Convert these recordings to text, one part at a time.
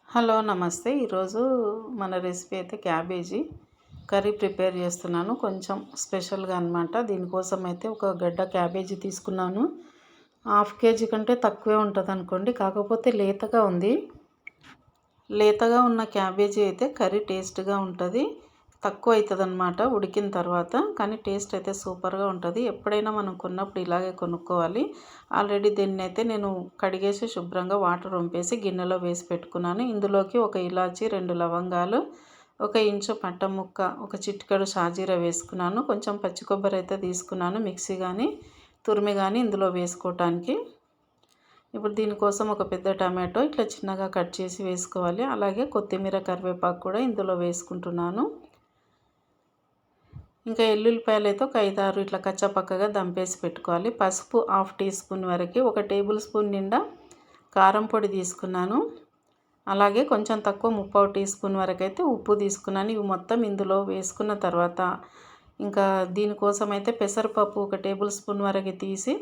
Hello నమస్తే. ఈరోజు మన రెసిపీ అయితే క్యాబేజీ కర్రీ ప్రిపేర్ చేస్తున్నాను. కొంచెం స్పెషల్గా అనమాట. దీనికోసం అయితే ఒక గడ్డ క్యాబేజీ తీసుకున్నాను. హాఫ్ కేజీ కంటే తక్కువే ఉంటుంది అనుకోండి. కాకపోతే లేతగా ఉంది. లేతగా ఉన్న క్యాబేజీ అయితే కర్రీ టేస్ట్గా ఉంటుంది. తక్కువ అవుతుంది అనమాట ఉడికిన తర్వాత. కానీ టేస్ట్ అయితే సూపర్గా ఉంటుంది. ఎప్పుడైనా మనం కొన్నప్పుడు ఇలాగే కొనుక్కోవాలి. ఆల్రెడీ దీన్ని అయితే నేను కడిగేసి శుభ్రంగా వాటర్ వంపేసి గిన్నెలో వేసి పెట్టుకున్నాను. ఇందులోకి ఒక ఇలాచి, 2 లవంగాలు, ఒక ఇంచు పట్ట ముక్క, ఒక చిటికెడు షాజీరా వేసుకున్నాను. కొంచెం పచ్చి కొబ్బరి అయితే తీసుకున్నాను, మిక్సీ కానీ తురిమి కానీ ఇందులో వేసుకోవటానికి. ఇప్పుడు దీనికోసం ఒక పెద్ద టమాటో ఇట్లా చిన్నగా కట్ చేసి వేసుకోవాలి. అలాగే కొత్తిమీర, కరివేపాకు కూడా ఇందులో వేసుకుంటున్నాను. ఇంకా ఎల్లుల్లిపాయలు అయితే ఒక 5, 6 ఇట్లా కచ్చపక్కగా దంపేసి పెట్టుకోవాలి. పసుపు 1/2 టీ స్పూన్ వరకు, 1 టేబుల్ స్పూన్ నిండా కారం పొడి తీసుకున్నాను. అలాగే కొంచెం తక్కువ 3/4 టీ స్పూన్ వరకు అయితే ఉప్పు తీసుకున్నాను. ఇవి మొత్తం ఇందులో వేసుకున్న తర్వాత ఇంకా దీనికోసం అయితే పెసరపప్పు 1 టేబుల్ స్పూన్ వరకు తీసి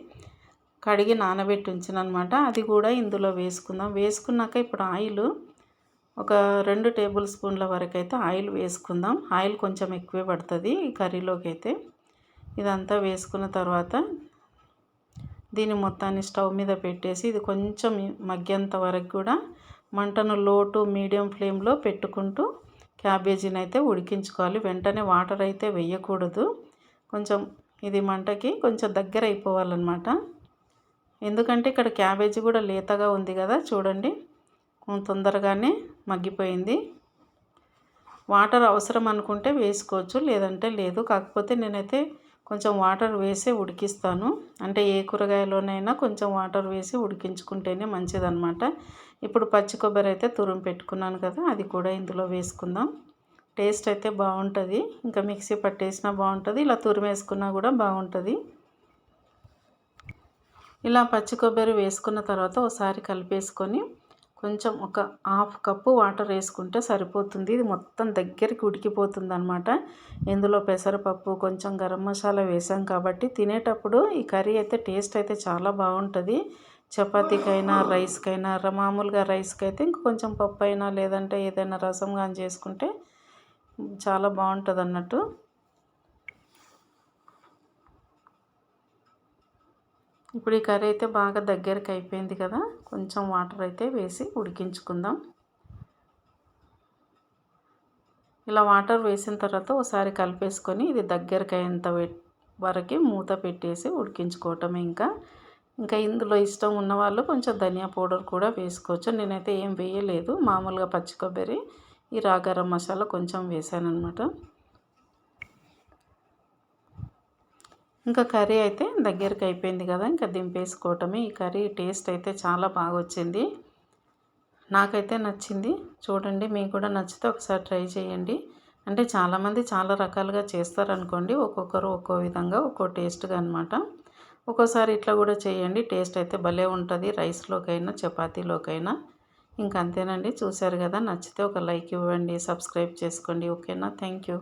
కడిగి నానబెట్టి ఉంచానమాట. అది కూడా ఇందులో వేసుకుందాం. వేసుకున్నాక ఇప్పుడు ఆయిల్ ఒక 2 టేబుల్ స్పూన్ల వరకు అయితే ఆయిల్ వేసుకుందాం. ఆయిల్ కొంచెం ఎక్కువే పడుతుంది ఈ కర్రీలోకి అయితే. ఇదంతా వేసుకున్న తర్వాత దీన్ని మొత్తాన్ని స్టవ్ మీద పెట్టేసి ఇది కొంచెం మగ్గేంత వరకు కూడా మంటను లో టు మీడియం ఫ్లేమ్లో పెట్టుకుంటూ క్యాబేజీని అయితే ఉడికించుకోవాలి. వెంటనే వాటర్ అయితే వేయకూడదు. కొంచెం ఇది మంటకి కొంచెం దగ్గర అయిపోవాలన్నమాట. ఎందుకంటే ఇక్కడ క్యాబేజీ కూడా లేతగా ఉంది కదా, చూడండి తొందరగానే మగ్గిపోయింది. వాటర్ అవసరం అనుకుంటే వేసుకోవచ్చు, లేదంటే లేదు. కాకపోతే నేనైతే కొంచెం వాటర్ వేసి ఉడికిస్తాను. అంటే ఏ కూరగాయలోనైనా కొంచెం వాటర్ వేసి ఉడికించుకుంటేనే మంచిదన్నమాట. ఇప్పుడు పచ్చి కొబ్బరి అయితే తురుము పెట్టుకున్నాను కదా, అది కూడా ఇందులో వేసుకుందాం. టేస్ట్ అయితే బాగుంటుంది. ఇంకా మిక్సీ పట్టేసినా బాగుంటుంది, ఇలా తురుము వేసుకున్నా కూడా బాగుంటుంది. ఇలా పచ్చి కొబ్బరి వేసుకున్న తర్వాత ఒకసారి కలిపేసుకొని కొంచెం ఒక 1/2 కప్పు వాటర్ వేసుకుంటే సరిపోతుంది. ఇది మొత్తం దగ్గరికి ఉడికిపోతుంది అనమాట. ఇందులో పెసరపప్పు, కొంచెం గరం మసాలా వేసాం కాబట్టి తినేటప్పుడు ఈ కర్రీ అయితే టేస్ట్ అయితే చాలా బాగుంటుంది. చపాతీకైనా, రైస్కైనా, మామూలుగా రైస్కి అయితే ఇంకొంచెం పప్పు అయినా లేదంటే ఏదైనా రసం కానీ చేసుకుంటే చాలా బాగుంటుంది అన్నట్టు. ఇప్పుడు ఈ కర్రీ అయితే బాగా దగ్గరికి అయిపోయింది కదా, కొంచెం వాటర్ అయితే వేసి ఉడికించుకుందాం. ఇలా వాటర్ వేసిన తర్వాత ఒకసారి కలిపేసుకొని ఇది దగ్గరికి అయ్యేంత వరకు మూత పెట్టేసి ఉడికించుకోవటం. ఇంకా ఇందులో ఇష్టం ఉన్నవాళ్ళు కొంచెం ధనియా పౌడర్ కూడా వేసుకోవచ్చు. నేనైతే ఏం వేయలేదు, మామూలుగా పచ్చి కొబ్బరి, ఈ గరం మసాలా కొంచెం వేసాను అనమాట. ఇంకా కర్రీ అయితే దగ్గరికి అయిపోయింది కదా, ఇంకా దింపేసుకోవటమే. ఈ కర్రీ టేస్ట్ అయితే చాలా బాగా వచ్చింది, నాకైతే నచ్చింది. చూడండి, మీకు కూడా నచ్చితే ఒకసారి ట్రై చేయండి. అంటే చాలామంది చాలా రకాలుగా చేస్తారనుకోండి, ఒక్కొక్కరు ఒక్కో విధంగా ఒక్కో టేస్ట్గా అనమాట. ఒక్కోసారి ఇట్లా కూడా చేయండి, టేస్ట్ అయితే భలే ఉంటుంది. రైస్లోకైనా చపాతీలోకైనా. ఇంక అంతేనండి, చూశారు కదా. నచ్చితే ఒక లైక్ ఇవ్వండి, సబ్స్క్రైబ్ చేసుకోండి. ఓకేనా? Thank you.